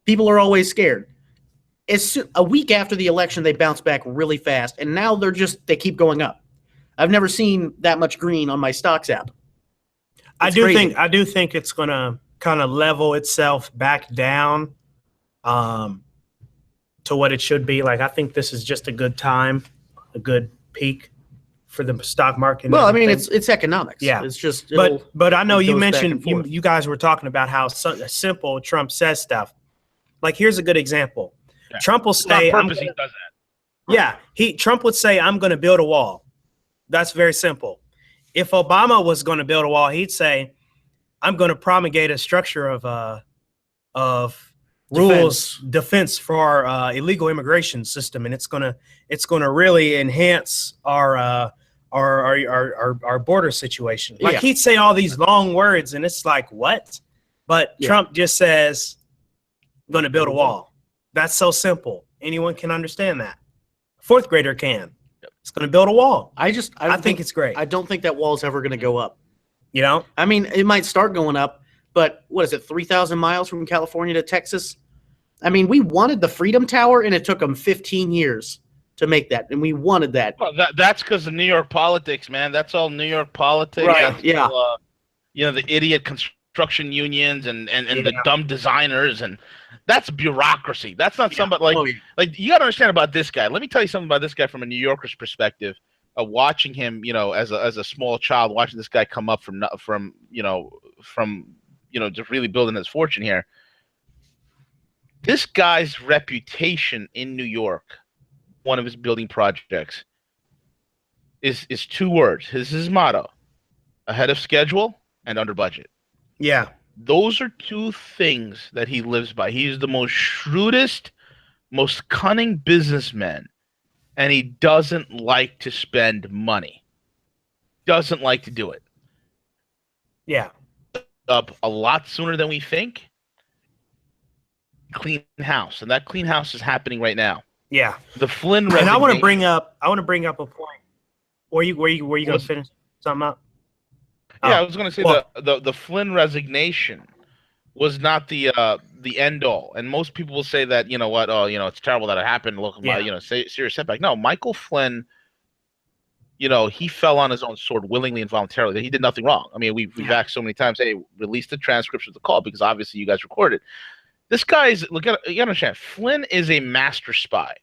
People are always scared. A week after the election, they bounce back really fast, and now they keep going up. I've never seen that much green on my stocks app. I do think it's going to kind of level itself back down to what it should be. Like, I think this is just a good time, a good peak for the stock market. Well, I mean, it's economics. Yeah, it's just. But I know you mentioned you guys were talking about how simple Trump says stuff. Like, here's a good example. Yeah. Trump will say, on purpose, he does that. Yeah, Trump would say, "I'm going to build a wall." That's very simple. If Obama was going to build a wall, he'd say, "I'm going to promulgate a structure of defense for our illegal immigration system, and it's going to really enhance our border situation." Like, he'd say all these long words, and it's like, what? But Trump just says, "I'm going to build a wall." That's so simple. Anyone can understand that. Fourth grader can. It's going to build a wall. I think it's great. I don't think that wall is ever going to go up. I mean, it might start going up, but what is it, 3,000 miles from California to Texas? I mean, we wanted the Freedom Tower, and it took them 15 years to make that, and we wanted that. Well, that's because of New York politics, man. That's all New York politics. Right, all, the idiot construction unions and the dumb designers, and that's bureaucracy. That's not somebody like you got to understand about this guy. Let me tell you something about this guy from a New Yorker's perspective. Watching him, as a small child, watching this guy come up from just really building his fortune here. This guy's reputation in New York, one of his building projects, is 2 words. This is his motto: ahead of schedule and under budget. Yeah. Those are 2 things that he lives by. He's the most shrewdest, most cunning businessman, and he doesn't like to spend money. Doesn't like to do it. Yeah. Up a lot sooner than we think. Clean house, and that clean house is happening right now. Yeah. The Flynn resignation. And I want to bring up a point. Were you going to finish something up? Yeah, I was going to say the Flynn resignation was not the end all, and most people will say that it's terrible that it happened. Look, serious setback. No, Michael Flynn, he fell on his own sword willingly and voluntarily. That he did nothing wrong. I mean, we've asked so many times, hey, release the transcripts of the call because obviously you guys recorded. This guy's you understand. Flynn is a master spy.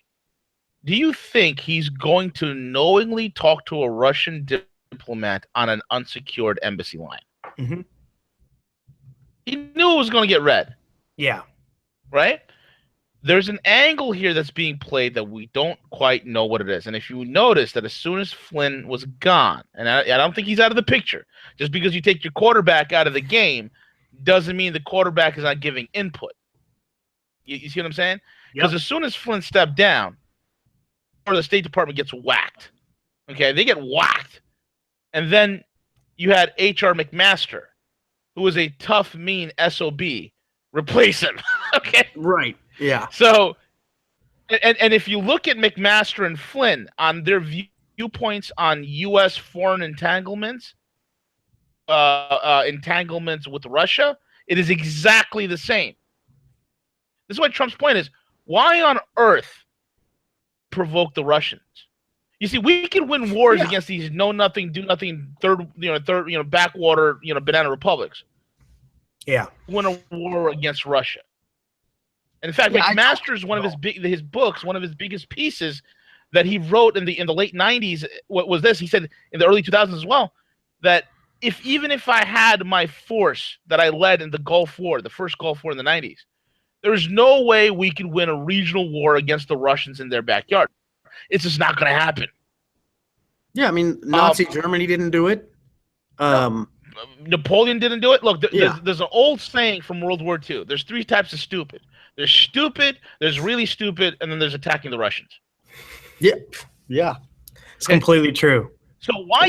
Do you think he's going to knowingly talk to a Russian diplomat on an unsecured embassy line? Mm-hmm. He knew it was going to get read. Yeah. Right? There's an angle here that's being played that we don't quite know what it is. And if you notice that as soon as Flynn was gone, and I don't think he's out of the picture, just because you take your quarterback out of the game doesn't mean the quarterback is not giving input. You see what I'm saying? Because as soon as Flynn stepped down, or the State Department gets whacked. Okay, they get whacked. And then you had H.R. McMaster, who was a tough, mean SOB, replace him. Okay? Right. Yeah. So, and if you look at McMaster and Flynn on their viewpoints on U.S. foreign entanglements with Russia, it is exactly the same. This is why Trump's point is, why on earth provoke the Russians? You see, we can win wars against these know-nothing, do-nothing, third, backwater, banana republics. Yeah. Win a war against Russia. And in fact, McMaster's one of his books, one of his biggest pieces that he wrote in the late 90s. What was this? He said in the early 2000s as well, that even if I had my force that I led in the Gulf War, the first Gulf War in the 90s, there's no way we could win a regional war against the Russians in their backyard. It's just not going to happen. Yeah, I mean, Nazi Germany didn't do it. Napoleon didn't do it. Look, there's an old saying from World War II. There's three types of stupid. There's stupid, there's really stupid, and then there's attacking the Russians. Yeah. Yeah. It's completely true. So why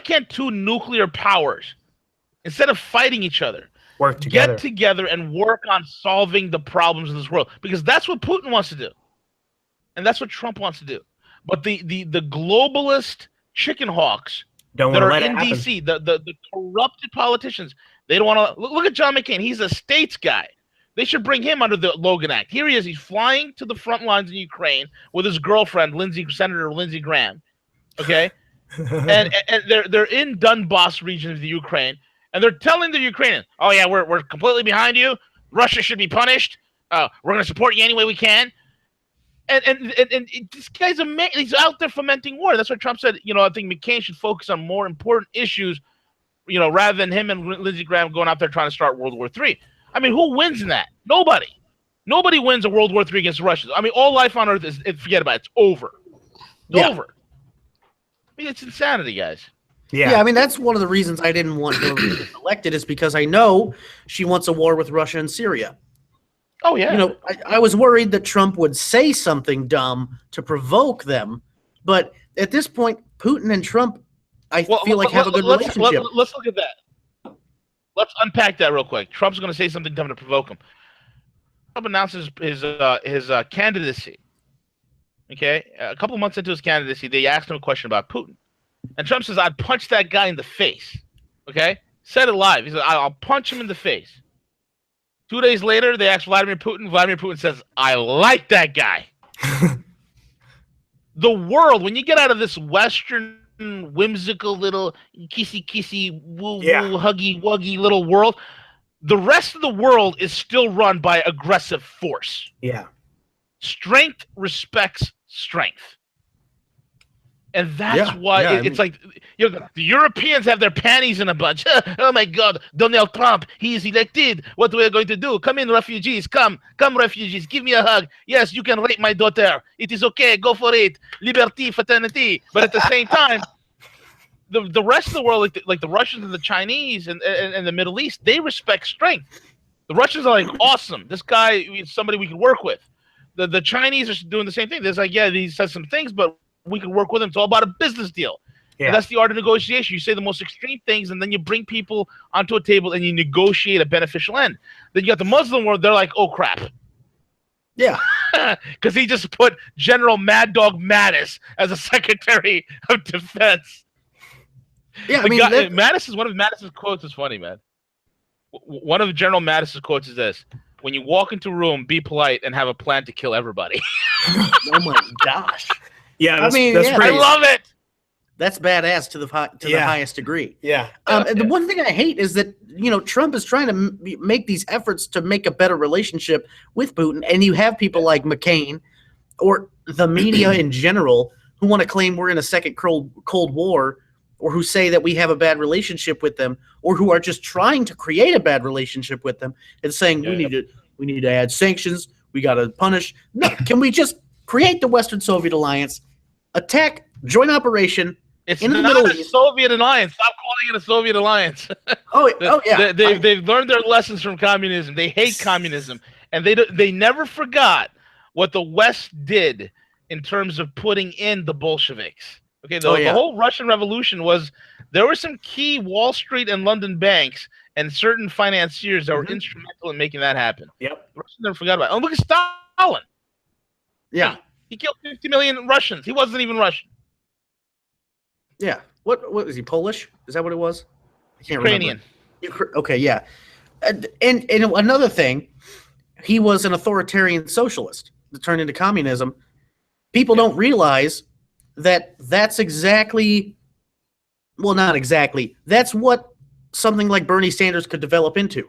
can't two nuclear powers, instead of fighting each other, work together, get together and work on solving the problems in this world? Because that's what Putin wants to do. And that's what Trump wants to do. But the globalist chicken hawks that are in DC, the corrupted politicians, they don't want to look at John McCain. He's a states guy. They should bring him under the Logan Act. Here he is. He's flying to the front lines in Ukraine with his girlfriend, Senator Lindsey Graham. Okay, and they're in Donbass region of the Ukraine, and they're telling the Ukrainians, "Oh yeah, we're completely behind you. Russia should be punished. We're going to support you any way we can." And this guy's amazing. He's out there fomenting war. That's why Trump said, I think McCain should focus on more important issues, rather than him and Lindsey Graham going out there trying to start World War III. I mean, who wins in that? Nobody. Nobody wins a World War III against the Russians. I mean, all life on Earth forget about it. It's over. It's over. I mean, it's insanity, guys. Yeah, I mean, that's one of the reasons I didn't want Hillary to get elected, is because I know she wants a war with Russia and Syria. Oh, yeah. I was worried that Trump would say something dumb to provoke them. But at this point, Putin and Trump, I feel like have a good relationship. Let's look at that. Let's unpack that real quick. Trump's going to say something dumb to provoke him. Trump announces his candidacy. Okay? A couple of months into his candidacy, they asked him a question about Putin. And Trump says, I'd punch that guy in the face. Okay? Said it live. He said, I'll punch him in the face. 2 days later, they asked Vladimir Putin. Vladimir Putin says, I like that guy. The world, when you get out of this Western, whimsical little kissy, woo, huggy, wuggy little world, the rest of the world is still run by aggressive force. Yeah. Strength respects strength. And that's why it's like the Europeans have their panties in a bunch. Oh my God, Donald Trump, he is elected. What we are going to do? Come in, refugees. Come, refugees. Give me a hug. Yes, you can rape my daughter. It is okay. Go for it. Liberty, fraternity. But at the same time, the rest of the world, like the Russians and the Chinese and the Middle East, they respect strength. The Russians are like, awesome. This guy is somebody we can work with. The Chinese are doing the same thing. There's like, he says some things, but we can work with him. It's all about a business deal. Yeah. And that's the art of negotiation. You say the most extreme things, and then you bring people onto a table and you negotiate a beneficial end. Then you got the Muslim world. They're like, oh, crap. Yeah. Because he just put General Mad Dog Mattis as a Secretary of Defense. Yeah, Mattis is one of Mattis's quotes is funny, man. One of General Mattis's quotes is this: when you walk into a room, be polite and have a plan to kill everybody. Oh, my gosh. Yeah, that's I love it. That's badass to the highest degree. Yeah. The one thing I hate is that Trump is trying to make these efforts to make a better relationship with Putin, and you have people like McCain or the media in general who want to claim we're in a second Cold War, or who say that we have a bad relationship with them, or who are just trying to create a bad relationship with them and saying we need to add sanctions, we got to punish. No, can we just create the Western Soviet alliance? Attack, joint operation, It's in the not Middle a East. Soviet alliance. Stop calling it a Soviet alliance. Oh yeah. They've learned their lessons from communism. They hate communism, and they never forgot what the West did in terms of putting in the Bolsheviks. Okay, the whole Russian Revolution was there were some key Wall Street and London banks and certain financiers that were instrumental in making that happen. Yep. The Russians never forgot about it. Oh, look at Stalin. Yeah. He killed 50 million Russians. He wasn't even Russian. Yeah. What was he, Polish? Is that what it was? I can't Ukrainian. remember. Okay, yeah. And another thing, he was an authoritarian socialist that turned into communism. People don't realize that that's exactly, well, not exactly. That's what something like Bernie Sanders could develop into.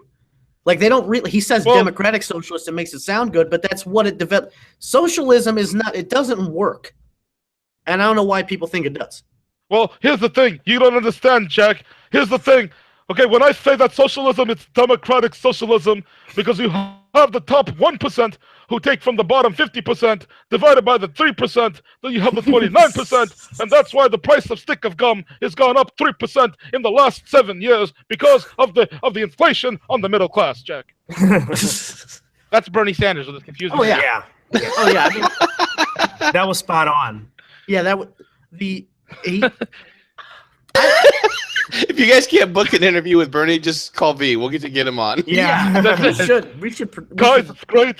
Like they don't really. He says democratic socialist. It makes it sound good, but that's what it developed. Socialism is not. It doesn't work, and I don't know why people think it does. Well, here's the thing. You don't understand, Jack. Here's the thing. Okay, when I say that socialism, it's democratic socialism because you have the top 1% who take from the bottom 50% divided by the 3%. Then you have the 29%, and that's why the price of stick of gum has gone up 3% in the last 7 years because of the inflation on the middle class, Jack. That's Bernie Sanders with his confusing. Oh yeah. Oh yeah. I mean, That was spot on. yeah. That was he. If you guys can't book an interview with Bernie, just call V. We'll get him on. Yeah, we should Guys, it's great.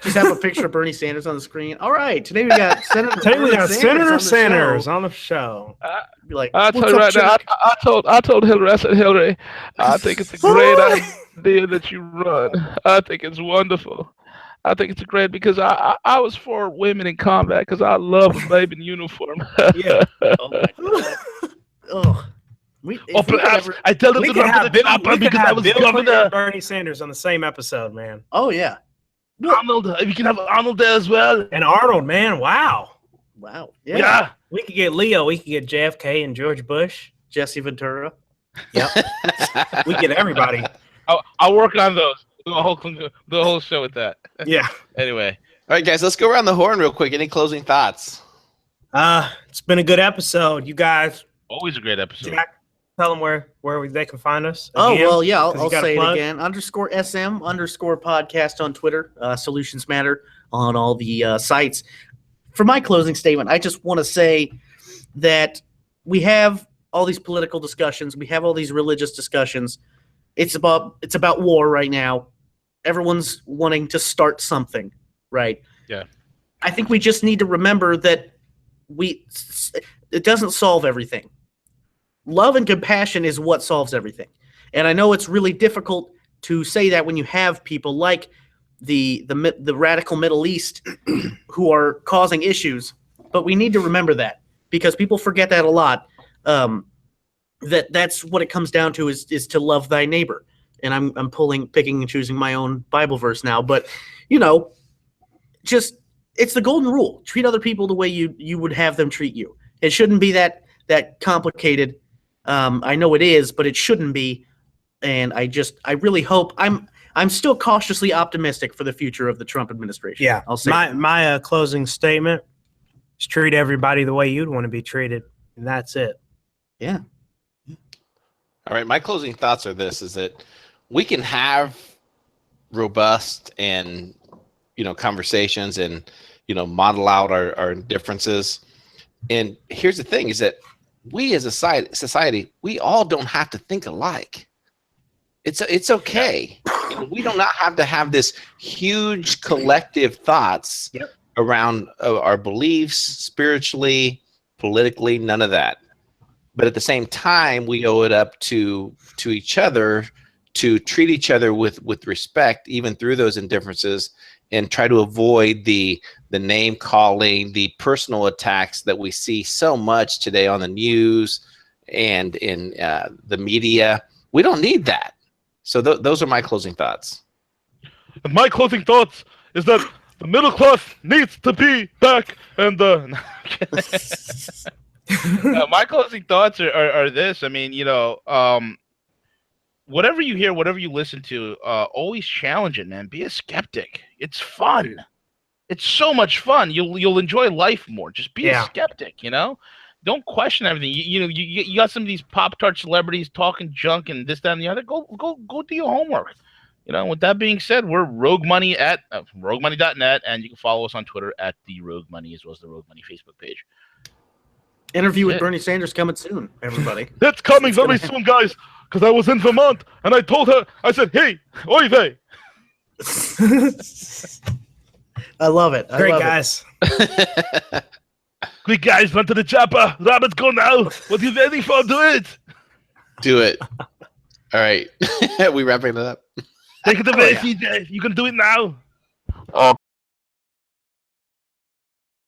just have a picture of Bernie Sanders on the screen. All right, today we got Senator. Today we got Senator Sanders Sanders on the show. Be like, I tell "What's you up, right now, Chuck?" I told Hillary, I said, Hillary, I think it's a great idea that you run. I think it's wonderful. I think it's great because I was for women in combat because I love a baby in uniform. Yeah. Oh, my God. Oh, Or perhaps I tell them We to could run have for Bill, the top we could because I have was Bill Clinton governor. and Bernie Sanders on the same episode, man. oh yeah. Arnold, you can have Arnold there as well. And Arnold, man, wow. Wow. Yeah. Yeah. We could get Leo. We could get JFK and George Bush. Jesse Ventura. Yep. We get everybody. I'll work on those. Do the whole show with that. Yeah. Anyway, All right, guys, let's go around the horn real quick. Any closing thoughts? It's been a good episode. You guys, always a great episode. Jack, tell them where they can find us. Oh, again, well, yeah, 'cause you I'll got a say it plug. again. _SM_podcast on Twitter. Solutions Matter on all the sites. For my closing statement, I just want to say that we have all these political discussions. We have all these religious discussions. It's about war right now. Everyone's wanting to start something, right? Yeah. I think we just need to remember that it doesn't solve everything. Love and compassion is what solves everything. And I know it's really difficult to say that when you have people like the radical Middle East who are causing issues, but we need to remember that because people forget that a lot. That's what it comes down to is to love thy neighbor. And I'm picking and choosing my own Bible verse now, but just it's the golden rule. Treat other people the way you would have them treat you. It shouldn't be that complicated. I know it is, but it shouldn't be. And I really hope I'm still cautiously optimistic for the future of the Trump administration. Yeah. I'll say My closing statement is treat everybody the way you'd want to be treated, and that's it. yeah. All right, my closing thoughts are this: is that we can have robust and conversations and model out our differences. And here's the thing: is that we as a society, we all don't have to think alike. It's okay. We do not have to have this huge collective thoughts around our beliefs, spiritually, politically, none of that. But at the same time, we owe it up to each other to treat each other with respect, even through those indifferences, and try to avoid the name calling, the personal attacks that we see so much today on the news and in the media. We don't need that. So those are my closing thoughts. And my closing thoughts is that the middle class needs to be back, and my closing thoughts are this. I mean, whatever you hear, whatever you listen to, always challenge it, man. Be a skeptic. It's fun. It's so much fun. You'll enjoy life more. Just be a skeptic, don't question everything. You got some of these Pop-Tart celebrities talking junk and this, that, and the other. Go do your homework. With that being said, we're Rogue Money at roguemoney.net, and you can follow us on Twitter at the Rogue Money, as well as the Rogue Money Facebook page. Interview with Bernie Sanders coming soon, everybody. That's coming very soon, guys. Because I was in Vermont, and I told her, I said, "Hey, oy vey." I love it. Great guys. Quick, guys, run to the chopper. Robert's go now. What are you waiting for? Do it. Do it. All right. We wrapping it up. Take it away, CJ. You can do it now.